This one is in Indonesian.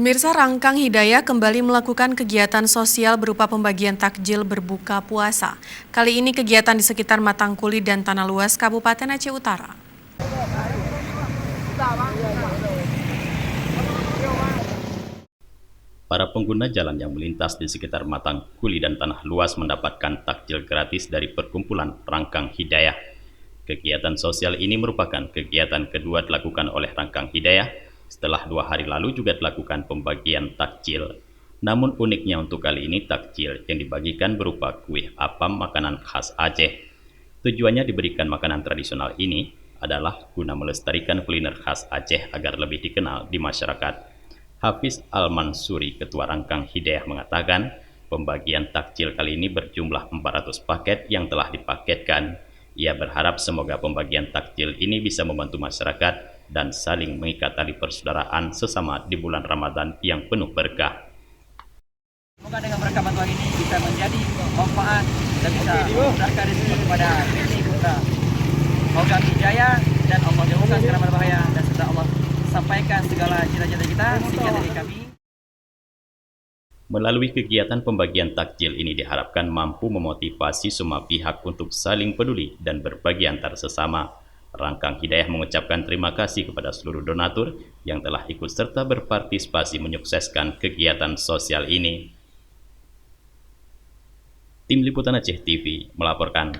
Pemirsa, Rangkang Hidayah kembali melakukan kegiatan sosial berupa pembagian takjil berbuka puasa. Kali ini kegiatan di sekitar Matangkuli dan Tanah Luas, Kabupaten Aceh Utara. Para pengguna jalan yang melintas di sekitar Matangkuli dan Tanah Luas mendapatkan takjil gratis dari perkumpulan Rangkang Hidayah. Kegiatan sosial ini merupakan kegiatan kedua dilakukan oleh Rangkang Hidayah setelah 2 hari lalu juga dilakukan pembagian takjil. Namun uniknya untuk kali ini takjil yang dibagikan berupa kue apam makanan khas Aceh. Tujuannya diberikan makanan tradisional ini adalah guna melestarikan kuliner khas Aceh agar lebih dikenal di masyarakat. Hafiz Al-Mansuri, Ketua Rangkang Hidayah mengatakan, pembagian takjil kali ini berjumlah 400 paket yang telah dipaketkan. Ia berharap semoga pembagian takjil ini bisa membantu masyarakat dan saling mengikat tali persaudaraan sesama di bulan Ramadan yang penuh berkah. Semoga dengan berkah bantuan ini bisa menjadi manfaat dan bisa memudahkan rezeki kepada PT Putra Rangkang Hidayah, dan Allah jauhkan segala berbahaya, dan sudah Allah sampaikan segala cita-cita kita. Sekian dari kami. Melalui kegiatan pembagian takjil ini diharapkan mampu memotivasi semua pihak untuk saling peduli dan berbagi antar sesama. Rangkang Hidayah mengucapkan terima kasih kepada seluruh donatur yang telah ikut serta berpartisipasi menyukseskan kegiatan sosial ini. Tim Liputan Aceh TV melaporkan.